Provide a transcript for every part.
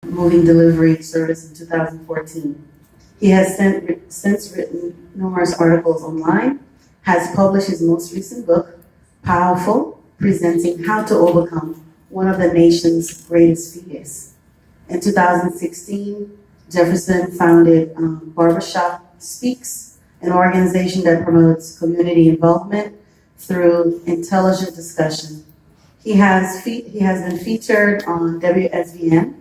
moving delivery service in 2014. He has since written numerous articles online, has published his most recent book, Powerful, presenting how to overcome one of the nation's greatest fears. In 2016, Jefferson founded Barbershop Speaks, an organization that promotes community involvement through intelligent discussion. He has been featured on WSVN,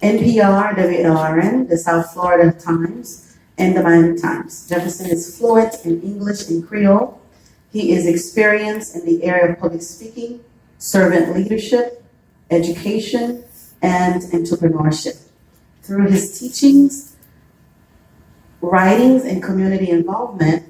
NPR, WLRN, the South Florida Times, and the Miami Times. Jefferson is fluent in English and Creole. He is experienced in the area of public speaking, servant leadership, education, and entrepreneurship. Through his teachings, writings, and community involvement,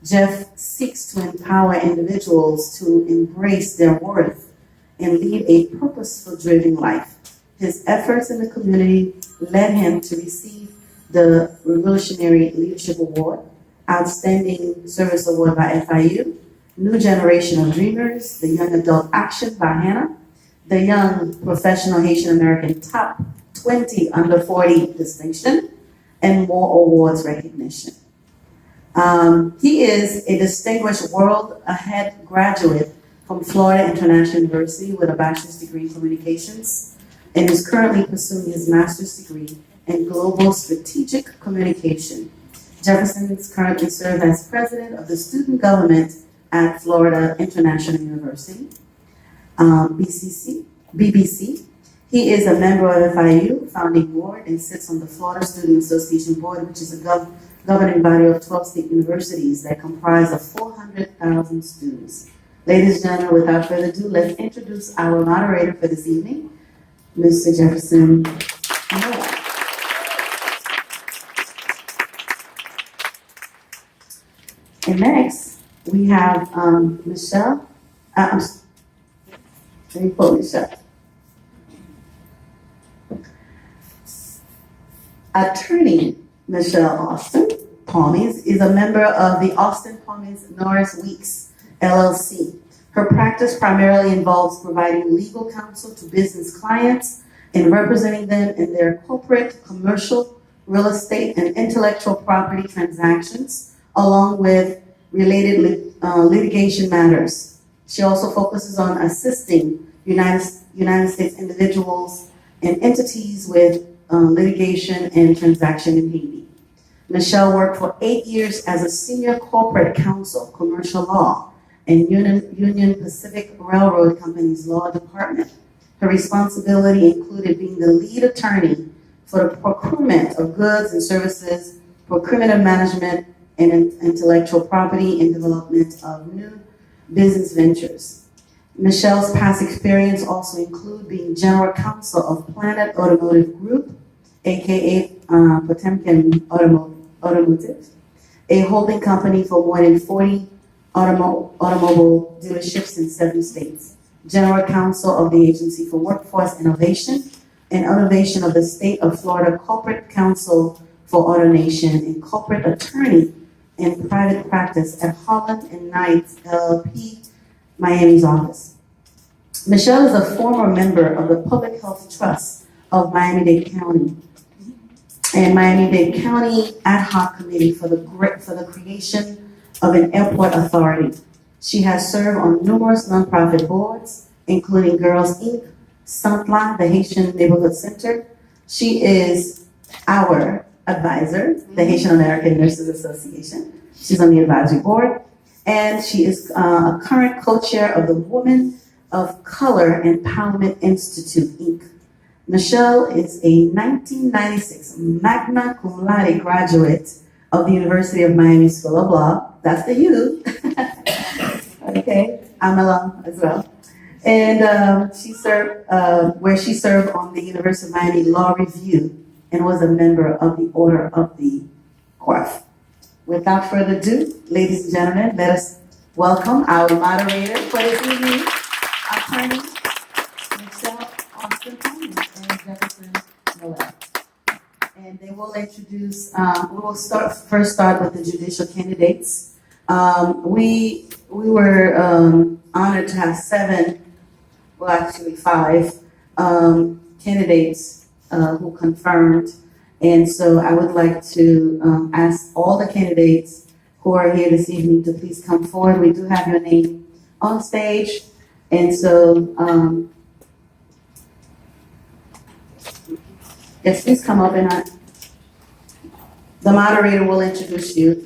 Jeff seeks to empower individuals to embrace their worth and lead a purposeful, driven life. His efforts in the community led him to receive the Revolutionary Leadership Award, Outstanding Service Award by FIU, New Generation of Dreamers, the Young Adult Action by HANA, the Young Professional Haitian American Top 20 Under 40 distinction, and more awards recognition. He is a distinguished World Ahead graduate from Florida International University with a bachelor's degree in communications and is currently pursuing his master's degree in global strategic communication. Jefferson is currently serves as president of the student government at Florida International University, BBC. He is a member of FIU founding board and sits on the Florida Student Association board, which is a governing body of 12 state universities that comprise of 400,000 students. Ladies and gentlemen, without further ado, let's introduce our moderator for this evening, Mr. Jefferson Noah. And next, we have Michelle. Let me pull Michelle. Attorney Michelle Austin Palmies is a member of the Austin Palmies Norris Weeks, LLC. Her practice primarily involves providing legal counsel to business clients and representing them in their corporate, commercial, real estate, and intellectual property transactions, along with related litigation matters. She also focuses on assisting United States individuals and entities with litigation and transaction in Haiti. Michelle worked for 8 years as a senior corporate counsel, commercial law, and Union Pacific Railroad Company's law department. Her responsibility included being the lead attorney for the procurement of goods and services, procurement of management and intellectual property, and development of new business ventures. Michelle's past experience also include being general counsel of Planet Automotive Group, aka Potemkin Automotive, a holding company for more than 40 automobile dealerships in 7 states, general counsel of the Agency for Workforce Innovation and Innovation of the State of Florida Corporate Counsel for AutoNation, and corporate attorney in private practice at Holland and Knights LLP, Miami's office. Michelle is a former member of the Public Health Trust of Miami-Dade County and Miami-Dade County Ad Hoc Committee for the creation of an airport authority. She has served on numerous nonprofit boards, including Girls Inc., Santla, the Haitian Neighborhood Center. She is our advisor, the Haitian American Nurses Association. She's on the advisory board, and she is a current co-chair of the Women of Color Empowerment Institute, Inc. Michelle is a 1996 magna cum laude graduate of the University of Miami School of Law. That's the U. Okay, I'm alum as well. And she served on the University of Miami Law Review and was a member of the Order of the Coif. Without further ado, ladies and gentlemen, let us welcome our moderator for this evening, Attorney Michelle Austin Palmies and Jefferson Noel. And they will introduce, we will first start with the judicial candidates. We were honored to have 5 candidates who confirmed. And so I would like to ask all the candidates who are here this evening to please come forward. We do have your name on stage. And so, yes, please come up and the moderator will introduce you.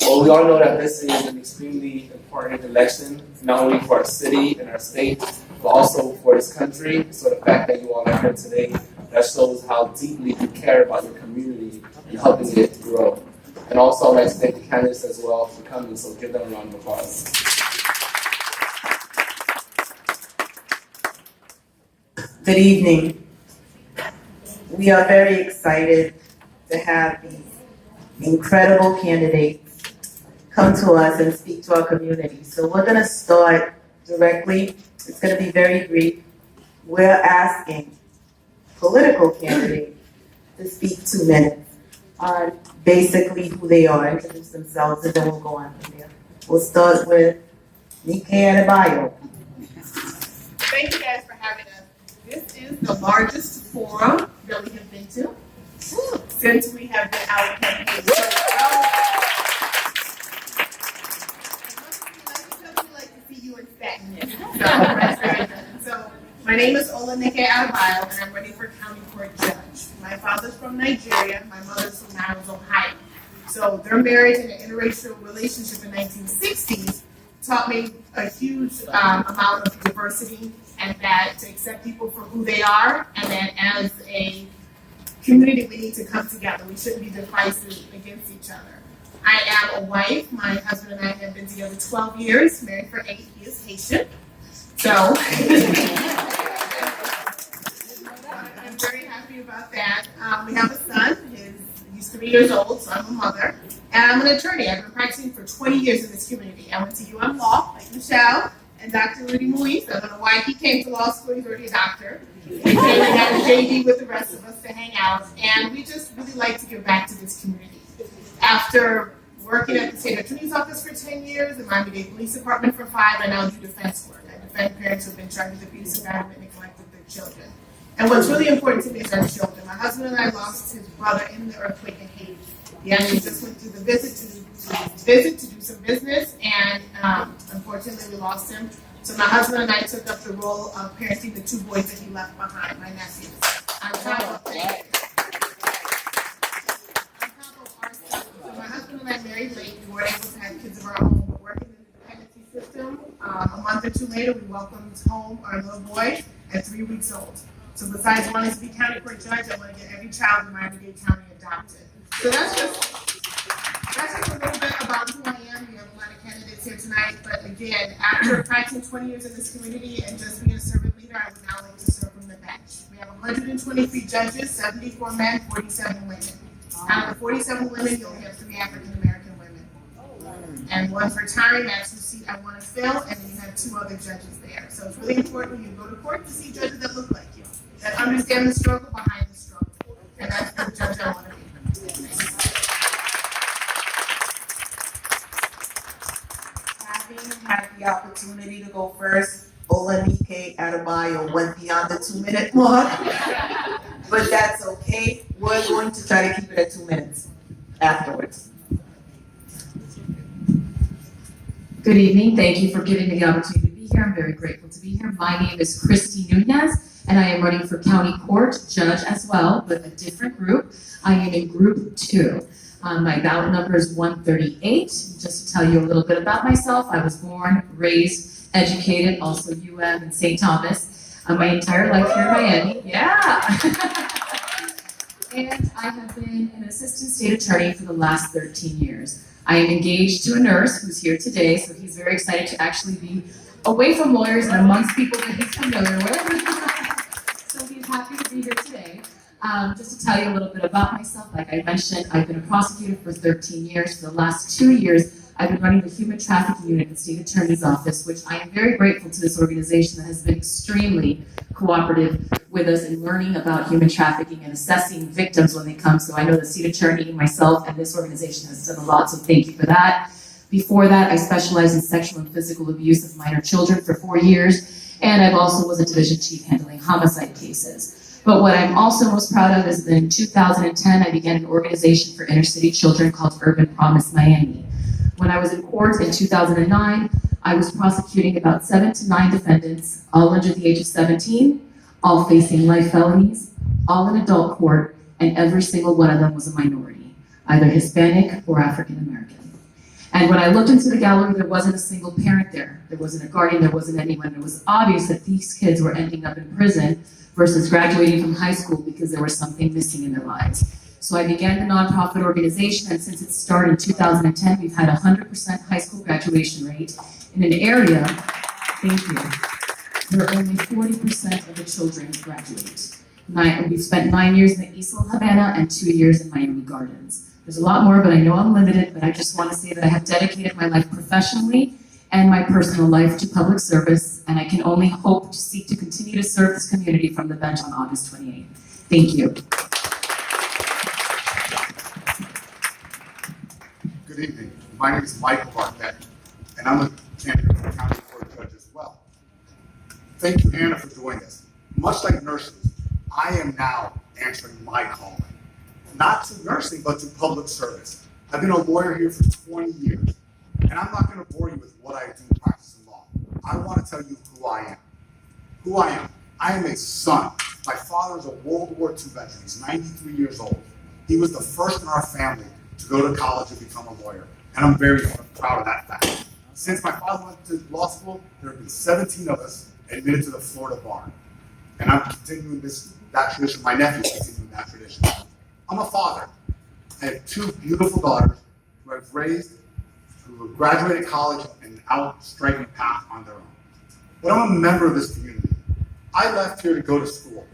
Well, we all know that this is an extremely important election, not only for our city and our state, but also for this country. So the fact that you all are here today, that shows how deeply you care about your community and helping it grow. And also, I'd like to thank the candidates as well for coming, so give them a round of applause. Good evening. We are very excited to have these incredible candidates come to us and speak to our community. So we're going to start directly. It's going to be very brief. We're asking political candidates to speak 2 minutes on basically who they are, introduce themselves, and then we'll go on from there. We'll start with Nike Adebayo. Thank you guys for having us. This is the largest forum that we have been to since we have been out campaigning. We like to see you in Staten. So my name is Olanike Adebayo, and I'm running for county court judge. My father's from Nigeria, my mother's from Niles, Ohio. So their marriage and an interracial relationship in the 1960s taught me a huge amount of diversity and that to accept people for who they are, and that as a community we need to come together. We shouldn't be divisive against each other. I am a wife. My husband and I have been together 12 years, married for 8. He is Haitian. So I'm very happy about that. We have a son. He's 3 years old, so I'm a mother. And I'm an attorney. I've been practicing for 20 years in this community. I went to UM Law, like Michelle, and Dr. Rudy Muiz. I don't know why he came to law school. He's already a doctor. He came and got a JD with the rest of us to hang out. And we just really like to give back to this community. After working at the state attorney's office for 10 years, the Miami-Dade Police Department for 5, I now do defense work. I defend parents who have been charged with abuse of and neglect of their children. And what's really important to me is our children. My husband and I lost his brother in the earthquake in Haiti. He actually just went through the visit to do some business, and unfortunately we lost him. So my husband and I took up the role of parenting the 2 boys that he left behind, my nephews. On top of our son. So my husband and I married late. We weren't able to have kids of our own, but working in the dependency system. A month or 2 later, we welcomed home our little boy at 3 weeks old. So besides wanting to be county court judge, I want to get every child in Miami-Dade County adopted. So that's just a little bit about who I am. We have a lot of candidates here tonight, but again, after practicing 20 years in this community and just being a servant leader, I would now like to serve from the bench. We have 123 judges, 74 men, 47 women. Out of the 47 women, you only have 3 African American women. And one's retiring, that's whose seat I want to fill, and then you have 2 other judges there. So it's really important when you go to court to see judges that look like you, that understand the struggle behind the struggle. And that's the judge I want to be. Having had the opportunity to go first, Olanike Adebayo went beyond the 2-minute mark, but that's okay. We're going to try to keep it at 2 minutes afterwards. Good evening. Thank you for giving me the opportunity to be here. I'm very grateful to be here. My name is Christy Nunez, and I am running for county court judge as well, but a different group. I am in group 2. My ballot number is 138. Just to tell you a little bit about myself, I was born, raised, educated, also UM and St. Thomas, my entire life here in Miami. Yeah. And I have been an assistant state attorney for the last 13 years. I am engaged to a nurse who's here today, so he's very excited to actually be away from lawyers and amongst people that he's familiar with. So he's happy to be here today. Just to tell you a little bit about myself, like I mentioned, I've been a prosecutor for 13 years. For the last 2 years, I've been running the Human Trafficking Unit at the State Attorney's Office, which I am very grateful to this organization that has been extremely cooperative with us in learning about human trafficking and assessing victims when they come. So I know the State Attorney, myself, and this organization has done a lot, so thank you for that. Before that, I specialized in sexual and physical abuse of minor children for 4 years, and I've also was a division chief handling homicide cases. But what I'm also most proud of is that in 2010, I began an organization for inner city children called Urban Promise Miami. When I was in court in 2009, I was prosecuting about 7 to 9 defendants, all under the age of 17, all facing life felonies, all in adult court, and every single one of them was a minority, either Hispanic or African American. And when I looked into the gallery, there wasn't a single parent there. There wasn't a guardian, there wasn't anyone. It was obvious that these kids were ending up in prison versus graduating from high school because there was something missing in their lives. So I began the nonprofit organization, and since it started in 2010, we've had a 100% high school graduation rate in an area, thank you, where only 40% of the children graduate. We've spent 9 years in the East of Havana and 2 years in Miami Gardens. There's a lot more, but I know I'm limited, but I just want to say that I have dedicated my life professionally and my personal life to public service, and I can only hope to seek to continue to serve this community from the bench on August 28th. Thank you. Good evening. My name is Michael Barquette, and I'm a candidate for County Court Judge as well. Thank you, Hannah, for doing this. Much like nurses, I am now answering my calling. Not to nursing, but to public service. I've been a lawyer here for 20 years, and I'm not going to bore you with what I do practicing law. I want to tell you who I am. Who I am. I am a son. My father is a World War II veteran. He's 93 years old. He was the first in our family to go to college and become a lawyer, and I'm very proud of that fact. Since my father went to law school, there have been 17 of us admitted to the Florida bar, and I'm continuing that tradition. My nephew's continuing that tradition. I'm a father. I have 2 beautiful daughters who I've raised, who have graduated college and out striking a path on their own. But I'm a member of this community. I left here to go to school.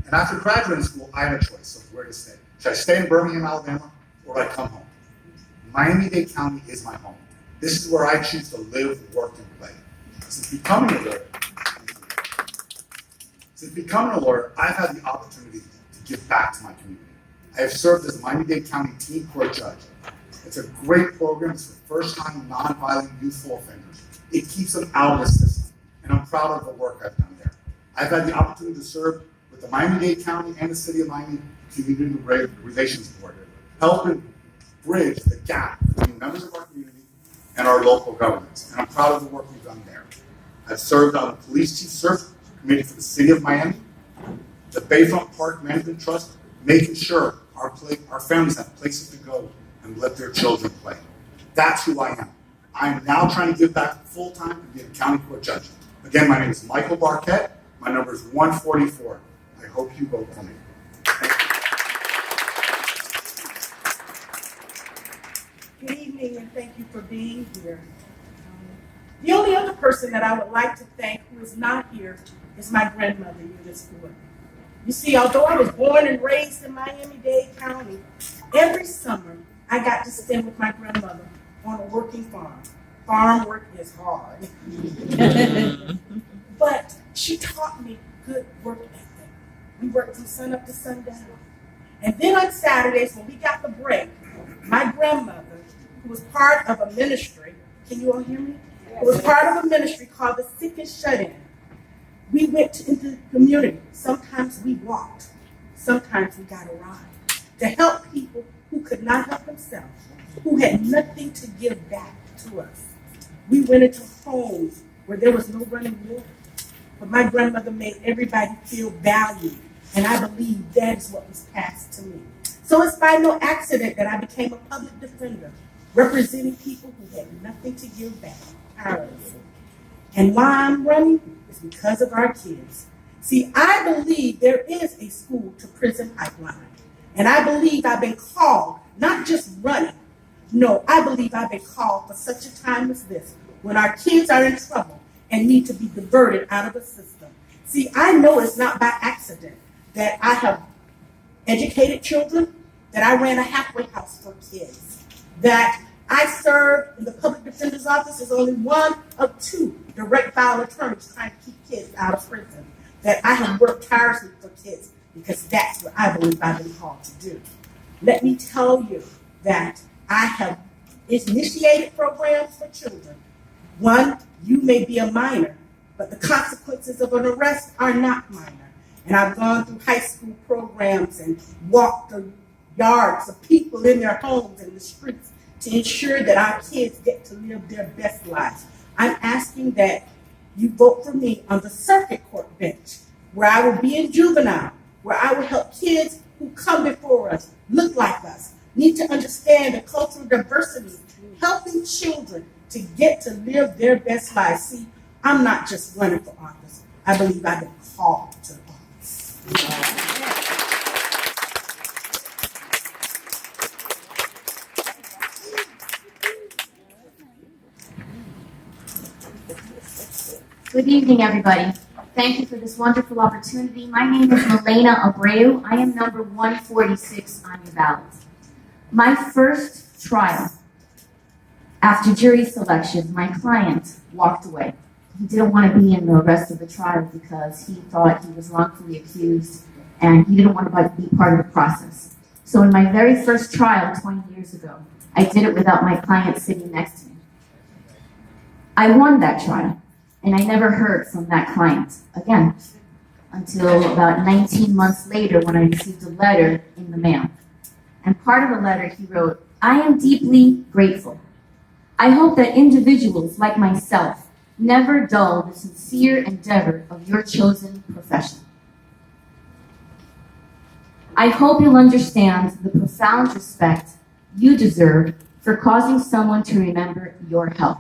And after graduating school, I had a choice of where to stay. Should I stay in Birmingham, Alabama, or would I come home? Miami-Dade County is my home. This is where I choose to live, work, and play. Since becoming a lawyer, I've had the opportunity to give back to my community. I have served as a Miami-Dade County teen court judge. It's a great program. It's for first-time, nonviolent, youthful offenders. It keeps them out of the system, and I'm proud of the work I've done there. I've had the opportunity to serve with the Miami-Dade County and the City of Miami Community Relations Board, helping bridge the gap between members of our community and our local governments, and I'm proud of the work we've done there. I've served on the Police Chief Search Committee for the City of Miami, the Bayfront Park Management Trust, making sure our families have places to go and let their children play. That's who I am. I am now trying to give back full-time and be a county court judge. Again, my name is Michael Barquette. My number is 144. I hope you vote for me. Good evening, and thank you for being here. The only other person that I would like to thank who is not here is my grandmother, Eunice Stewart. You see, although I was born and raised in Miami-Dade County, every summer I got to spend with my grandmother on a working farm. Farm work is hard. But she taught me good work ethic. We worked from sun up to sundown. And then on Saturdays, when we got the break, my grandmother, who was part of a ministry, can you all hear me? Who was part of a ministry called the Sick and Shut-In. We went into the community. Sometimes we walked. Sometimes we got a ride to help people who could not help themselves, who had nothing to give back to us. We went into homes where there was no running water. But my grandmother made everybody feel valued, and I believe that is what was passed to me. So it's by no accident that I became a public defender, representing people who had nothing to give back, powerless. And why I'm running is because of our kids. See, I believe there is a school to prison pipeline. And I believe I've been called, not just running. No, I believe I've been called for such a time as this, when our kids are in trouble and need to be diverted out of the system. See, I know it's not by accident that I have educated children, that I ran a halfway house for kids, that I served in the public defender's office as only one of 2 direct file attorneys trying to keep kids out of prison, that I have worked tirelessly for kids because that's what I believe I've been called to do. Let me tell you that I have initiated programs for children. One, you may be a minor, but the consequences of an arrest are not minor. And I've gone through high school programs and walked the yards of people in their homes and the streets to ensure that our kids get to live their best lives. I'm asking that you vote for me on the circuit court bench, where I will be in juvenile, where I will help kids who come before us, look like us, need to understand the cultural diversity, helping children to get to live their best lives. See, I'm not just running for office. I believe I've been called to office. Good evening, everybody. Thank you for this wonderful opportunity. My name is Milena Abreu. I am number 146 on your ballot. My first trial, after jury selection, my client walked away. He didn't want to be in the rest of the trial because he thought he was wrongfully accused and he didn't want to be part of the process. So in my very first trial 20 years ago, I did it without my client sitting next to me. I won that trial. And I never heard from that client again until about 19 months later when I received a letter in the mail. And part of the letter he wrote, "I am deeply grateful. I hope that individuals like myself never dull the sincere endeavor of your chosen profession. I hope you'll understand the profound respect you deserve for causing someone to remember your help.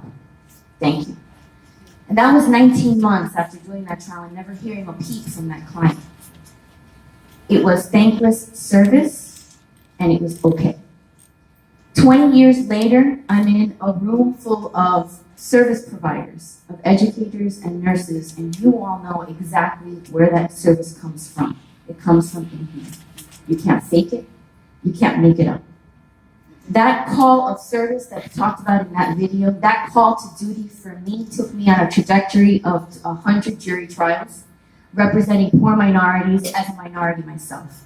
Thank you." And that was 19 months after doing that trial and never hearing a peep from that client. It was thankless service, and it was okay. 20 years later, I'm in a room full of service providers, of educators and nurses, and you all know exactly where that service comes from. It comes from in here. You can't fake it. You can't make it up. That call of service that I talked about in that video, that call to duty for me took me on a trajectory of 100 jury trials, representing poor minorities as a minority myself.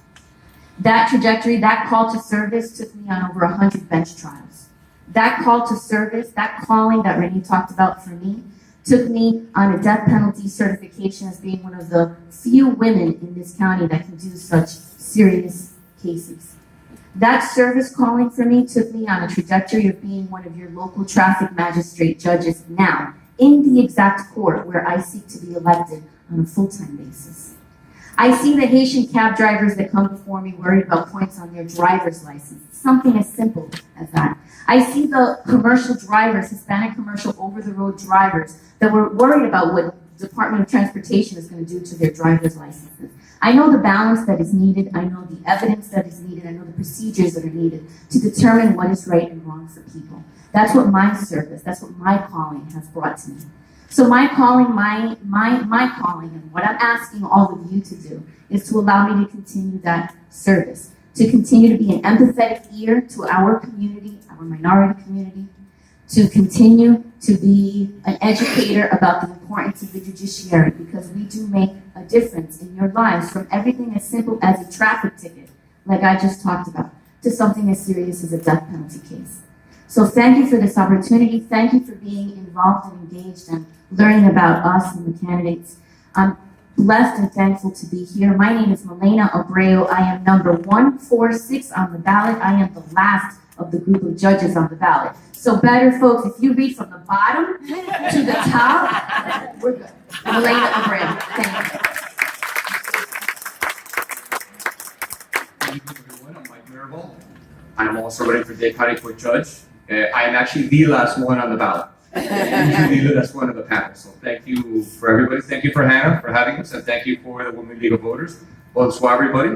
That trajectory, that call to service took me on over 100 bench trials. That call to service, that calling that Renee talked about for me, took me on a death penalty certification as being one of the few women in this county that can do such serious cases. That service calling for me took me on a trajectory of being one of your local traffic magistrate judges now, in the exact court where I seek to be elected on a full-time basis. I see the Haitian cab drivers that come before me worried about points on their driver's license, something as simple as that. I see the commercial drivers, Hispanic commercial over-the-road drivers, that were worried about what the Department of Transportation is going to do to their driver's licenses. I know the balance that is needed. I know the evidence that is needed. I know the procedures that are needed to determine what is right and wrong for people. That's what my service, that's what my calling has brought to me. So my calling, my calling, and what I'm asking all of you to do is to allow me to continue that service, to continue to be an empathetic ear to our community, our minority community, to continue to be an educator about the importance of the judiciary, because we do make a difference in your lives, from everything as simple as a traffic ticket, like I just talked about, to something as serious as a death penalty case. So thank you for this opportunity. Thank you for being involved and engaged and learning about us and the candidates. I'm blessed and thankful to be here. My name is Milena Abreu. I am number 146 on the ballot. I am the last of the group of judges on the ballot. So better, folks, if you read from the bottom to the top, we're good. Milena Abreu. Thank you. Good evening, everyone. I'm Mike Mirabal. I'm also running for Dade County Court Judge. I am actually the last one on the ballot. Usually the last one on the panel. So thank you for everybody. Thank you for HANA for having us, and thank you for the Women League of Voters. Bonsoir, everybody.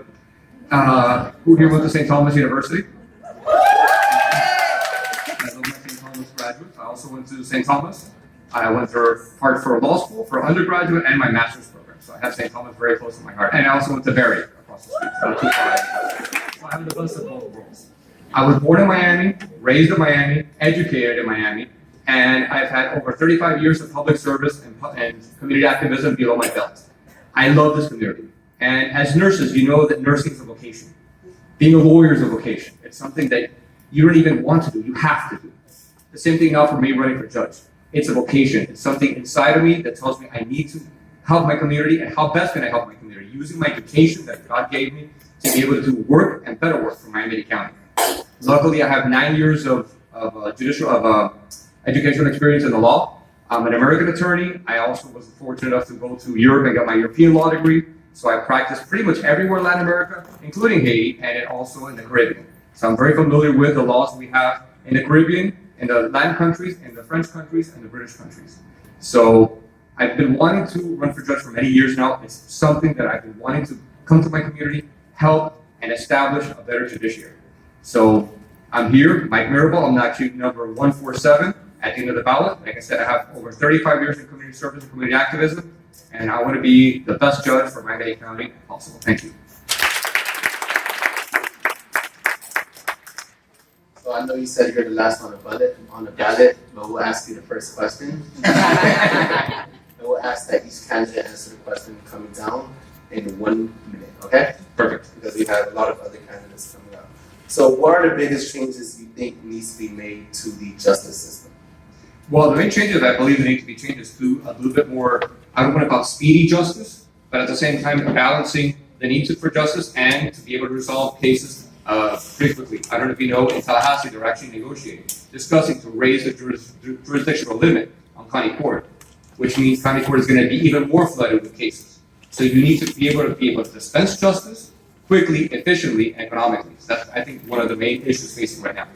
Who here went to St. Thomas University? I love my St. Thomas graduates. I also went to St. Thomas. I went to Hartford Law School for undergraduate and my master's program. So I have St. Thomas very close to my heart. And I also went to Barry, across the street. Not too far. So I have the best of both worlds. I was born in Miami, raised in Miami, educated in Miami, and I've had over 35 years of public service and community activism below my belt. I love this community. And as nurses, you know that nursing is a vocation. Being a lawyer is a vocation. It's something that you don't even want to do, you have to do. The same thing now for me running for judge. It's a vocation. It's something inside of me that tells me I need to help my community, and how best can I help my community? Using my education that God gave me to be able to do work and better work for Miami-Dade County. Luckily, I have 9 years of educational experience in the law. I'm an American attorney. I also was fortunate enough to go to Europe and get my European law degree. So I practiced pretty much everywhere in Latin America, including Haiti, and then also in the Caribbean. So I'm very familiar with the laws we have in the Caribbean, in the Latin countries, in the French countries, and the British countries. So I've been wanting to run for judge for many years now. It's something that I've been wanting to come to my community, help, and establish a better judiciary. So I'm here, Mike Mirabal. I'm actually number 147 at the end of the ballot. Like I said, I have over 35 years in community service and community activism, and I want to be the best judge for Miami-Dade County if possible. Thank you. So I know you said you're the last on the ballot, but we'll ask you the first question. And we'll ask that each candidate answer the question coming down in 1 minute, okay? Perfect. Because we have a lot of other candidates coming up. So what are the biggest changes you think needs to be made to the justice system? Well, the main changes I believe that need to be changed is to a little bit more, I don't want to call it speedy justice, but at the same time balancing the need for justice and to be able to resolve cases pretty quickly. I don't know if you know, in Tallahassee, they're actually negotiating, discussing to raise the jurisdictional limit on county court, which means county court is going to be even more flooded with cases. So you need to be able to dispense justice quickly, efficiently, and economically. So that's, I think, one of the main issues facing right now.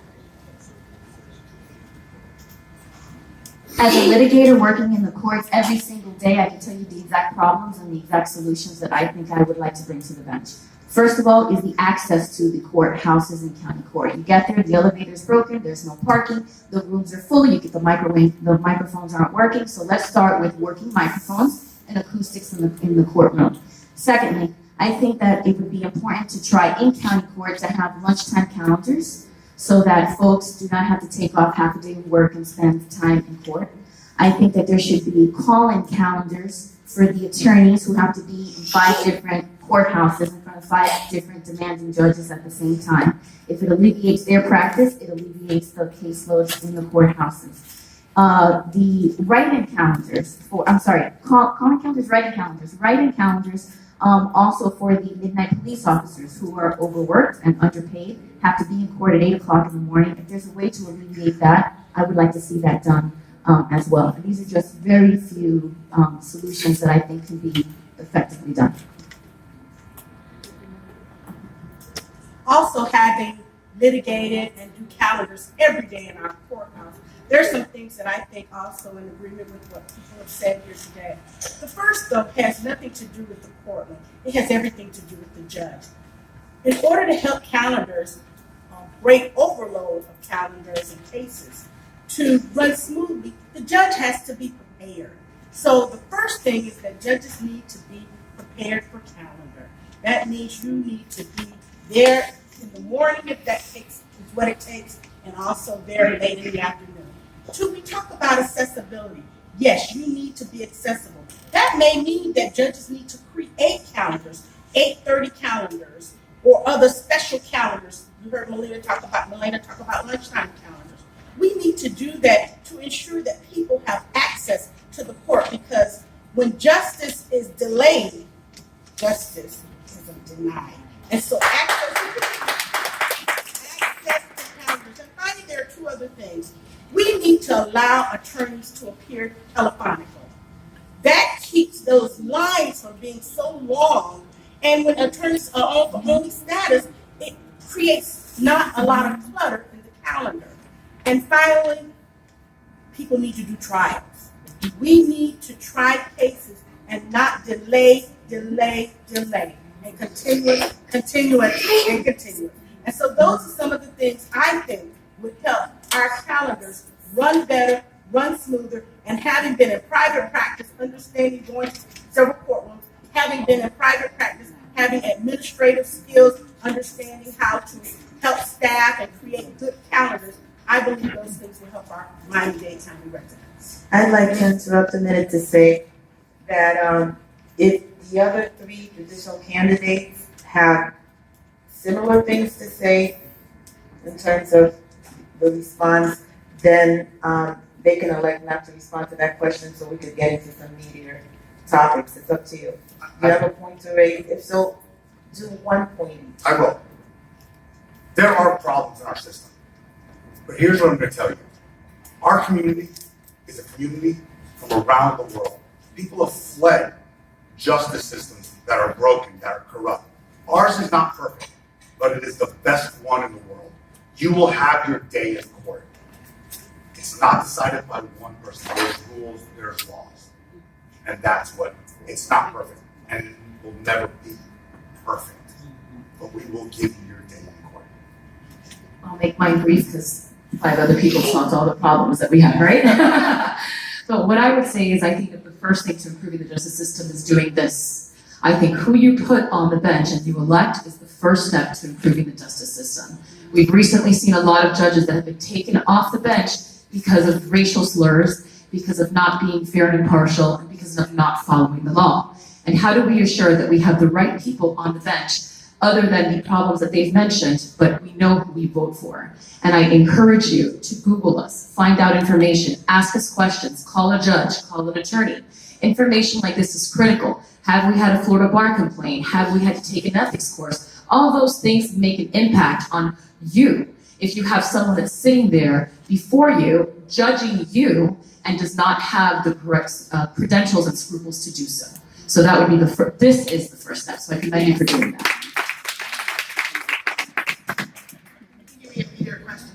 As a litigator working in the courts every single day, I can tell you the exact problems and the exact solutions that I think I would like to bring to the bench. First of all is the access to the courthouses and county court. You get there, the elevator's broken, there's no parking, the rooms are full, you get the microphones aren't working, so let's start with working microphones and acoustics in the courtroom. Secondly, I think that it would be important to try in county court to have lunchtime calendars so that folks do not have to take off half a day of work and spend time in court. I think that there should be call-in calendars for the attorneys who have to be in 5 different courthouses in front of 5 different demanding judges at the same time. If it alleviates their practice, it alleviates the caseloads in the courthouses. The write-in calendars call-in calendars, write-in calendars, also for the midnight police officers who are overworked and underpaid, have to be in court at 8 o'clock in the morning. If there's a way to alleviate that, I would like to see that done as well. And these are just very few solutions that I think can be effectively done. Also having litigated and do calendars every day in our courthouse. There's some things that I think also in agreement with what people have said here today. The first, though, has nothing to do with the courtroom. It has everything to do with the judge. In order to help calendars break overload of calendars and cases to run smoothly, the judge has to be prepared. So the first thing is that judges need to be prepared for calendar. That means you need to be there in the morning if that takes is what it takes, and also very late in the afternoon. 2, we talk about accessibility. Yes, you need to be accessible. That may mean that judges need to create calendars, 8:30 calendars, or other special calendars. You heard Melina talk about lunchtime calendars. We need to do that to ensure that people have access to the court, because when justice is delayed, justice isn't denied. And so access to calendars. And finally, there are 2 other things. We need to allow attorneys to appear telephonically. That keeps those lines from being so long. And when attorneys are on for only status, it creates not a lot of clutter in the calendar. And finally, people need to do trials. We need to try cases and not delay, and continue. And so those are some of the things I think would help our calendars run better, run smoother, and having been in private practice, understanding going to several courtrooms, having been in private practice, having administrative skills, understanding how to help staff and create good calendars. I believe those things will help our Miami-Dade County residents. I'd like to interrupt a minute to say that if the other three judicial candidates have similar things to say in terms of the response, then they can elect not to respond to that question so we could get into some meatier topics. It's up to you. You have a point to raise? If so, do 1 point each. I will. There are problems in our system. But here's what I'm going to tell you. Our community is a community from around the world. People have fled justice systems that are broken, that are corrupt. Ours is not perfect, but it is the best one in the world. You will have your day in court. It's not decided by one person. There's rules, there's laws. And that's what, it's not perfect. And it will never be perfect. But we will give you your day in court. I'll make mine brief because 5 other people solved all the problems that we have, right? But what I would say is I think that the first thing to improving the justice system is doing this. I think who you put on the bench and you elect is the first step to improving the justice system. We've recently seen a lot of judges that have been taken off the bench because of racial slurs, because of not being fair and impartial, and because of not following the law. And how do we assure that we have the right people on the bench other than the problems that they've mentioned, but we know who we vote for? And I encourage you to Google us, find out information, ask us questions, call a judge, call an attorney. Information like this is critical. Have we had a Florida bar complaint? Have we had to take an ethics course? All those things make an impact on you. If you have someone that's sitting there before you, judging you, and does not have the correct credentials and scruples to do so. So that would be this is the first step. So I commend you for doing that. Give me a Peter question.